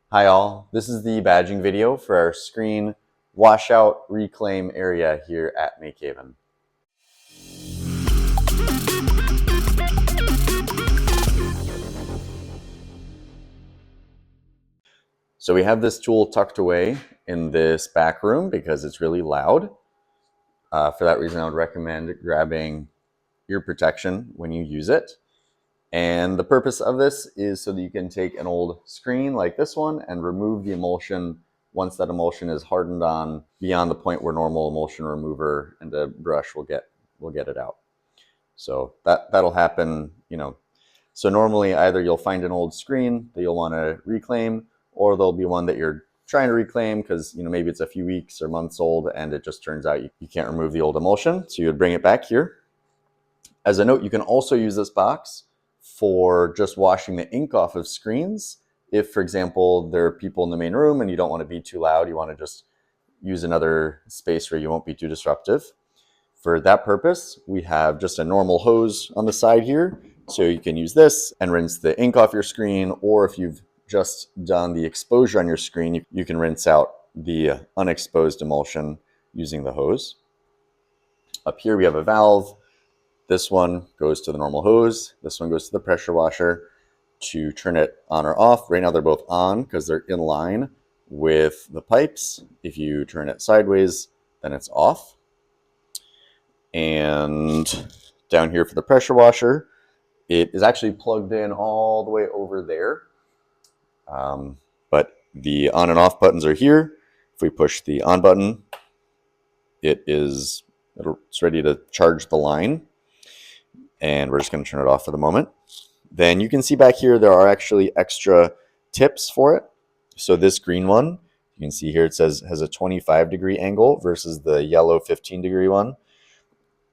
Hi all, this is the badging video for our screen washout reclaim area here at MakeHaven. So we have this tool tucked away in this back room because it's really loud. For that reason, I would recommend grabbing ear protection when you use it. And the purpose of this is so that you can take an old screen like this one and remove the emulsion once that emulsion is hardened on beyond the point where normal emulsion remover and a brush will get it out. So that'll happen, So normally either you'll find an old screen that you'll want to reclaim, or there'll be one that you're trying to reclaim because maybe it's a few weeks or months old and it just turns out you can't remove the old emulsion. So you would bring it back here. As a note, you can also use this box for just washing the ink off of screens. If, for example, there are people in the main room and you don't want to be too loud, you want to just use another space where you won't be too disruptive. For that purpose, we have just a normal hose on the side here. So you can use this and rinse the ink off your screen, or if you've just done the exposure on your screen, you can rinse out the unexposed emulsion using the hose. Up here we have a valve. This one goes to the normal hose. This one goes to the pressure washer to turn it on or off. Right now they're both on because they're in line with the pipes. If you turn it sideways, then it's off. And down here for the pressure washer, it is actually plugged in all the way over there. But the on and off buttons are here. If we push the on button, it's ready to charge the line. And we're just going to turn it off for the moment. Then you can see back here there are actually extra tips for it. So this green one, you can see here it says has a 25-degree angle versus the yellow 15-degree one.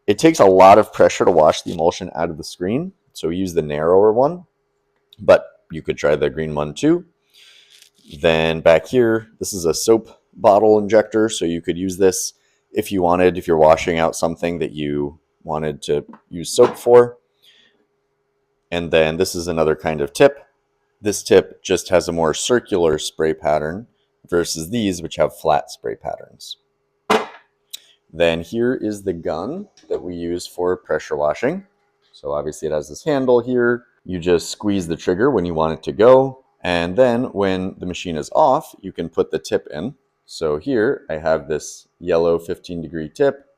It takes a lot of pressure to wash the emulsion out of the screen, so we use the narrower one, but you could try the green one too. Then back here, this is a soap bottle injector, so you could use this if you wanted, if you're washing out something that you wanted to use soap for. And then this is another kind of tip. This tip just has a more circular spray pattern versus these, which have flat spray patterns. Then here is the gun that we use for pressure washing. So obviously it has this handle here. You just squeeze the trigger when you want it to go. And then when the machine is off, you can put the tip in. So here I have this yellow 15-degree tip,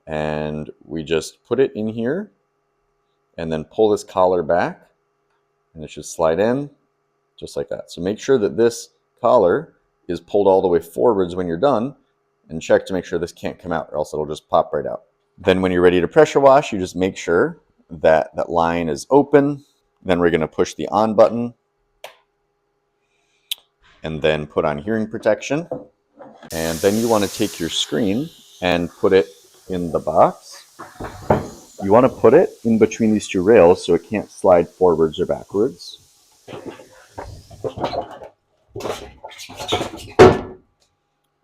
and we just put it in here and then pull this collar back, and it should slide in just like that. So make sure that this collar is pulled all the way forwards when you're done, and check to make sure this can't come out, or else it'll just pop right out. Then when you're ready to pressure wash, you just make sure that that line is open. Then we're going to push the on button and then put on hearing protection. And then you want to take your screen and put it in the box. You want to put it in between these two rails so it can't slide forwards or backwards.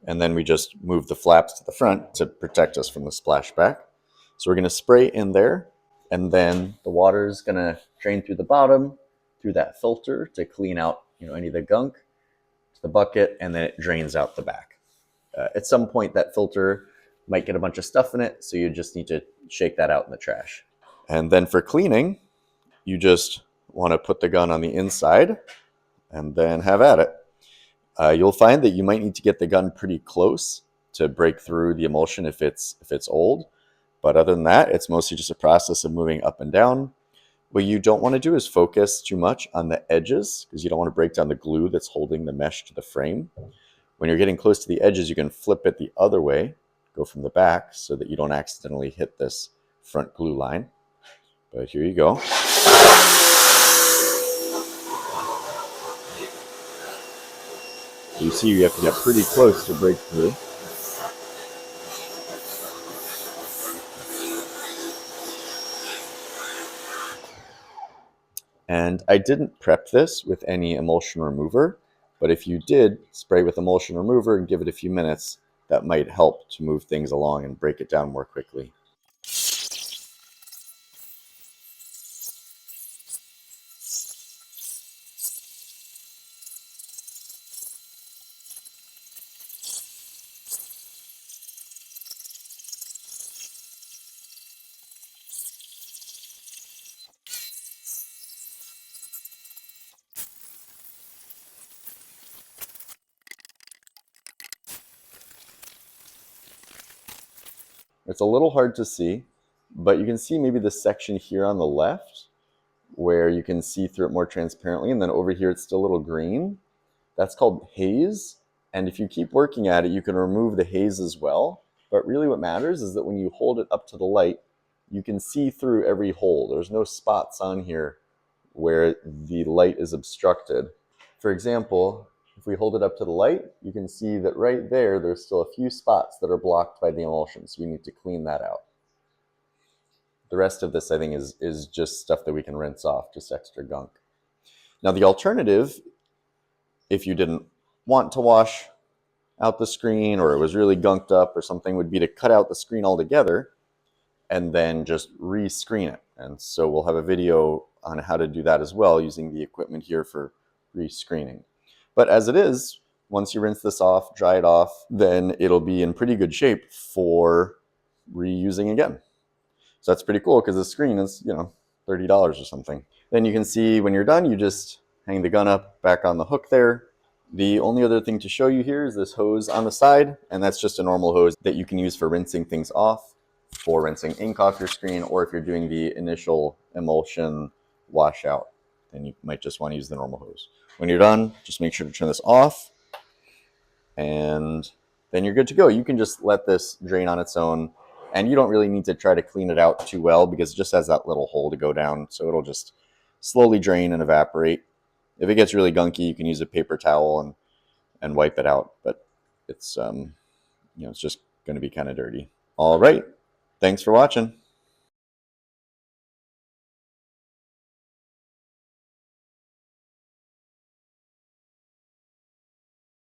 And then we just move the flaps to the front to protect us from the splashback. So we're going to spray in there, and then the water is going to drain through the bottom, through that filter to clean out any of the gunk to the bucket, and then it drains out the back. At some point, that filter might get a bunch of stuff in it, so you just need to shake that out in the trash. And then for cleaning, you just want to put the gun on the inside and then have at it. You'll find that you might need to get the gun pretty close to break through the emulsion if it's old. But other than that, it's mostly just a process of moving up and down. What you don't want to do is focus too much on the edges, because you don't want to break down the glue that's holding the mesh to the frame. When you're getting close to the edges, you can flip it the other way, go from the back, so that you don't accidentally hit this front glue line. But here you go. You see you have to get pretty close to break through. And I didn't prep this with any emulsion remover, but if you did spray with emulsion remover and give it a few minutes, that might help to move things along and break it down more quickly. It's a little hard to see, but you can see maybe the section here on the left where you can see through it more transparently, and then over here it's still a little green. That's called haze, and if you keep working at it, you can remove the haze as well. But really what matters is that when you hold it up to the light, you can see through every hole. There's no spots on here where the light is obstructed. For example, if we hold it up to the light, you can see that right there, there's still a few spots that are blocked by the emulsion, so we need to clean that out. The rest of this, I think, is just stuff that we can rinse off, just extra gunk. Now, the alternative, if you didn't want to wash out the screen or it was really gunked up or something, would be to cut out the screen altogether and then just re-screen it. And so we'll have a video on how to do that as well using the equipment here for re-screening. But as it is, once you rinse this off, dry it off, then it'll be in pretty good shape for reusing again. So that's pretty cool because the screen is, $30 or something. Then you can see when you're done, you just hang the gun up back on the hook there. The only other thing to show you here is this hose on the side, and that's just a normal hose that you can use for rinsing things off, for rinsing ink off your screen, or if you're doing the initial emulsion washout, then you might just want to use the normal hose. When you're done, just make sure to turn this off, and then you're good to go. You can just let this drain on its own, and you don't really need to try to clean it out too well because it just has that little hole to go down, so it'll just slowly drain and evaporate. If it gets really gunky, you can use a paper towel and wipe it out, but it's it's just going to be kind of dirty. All right, thanks for watching.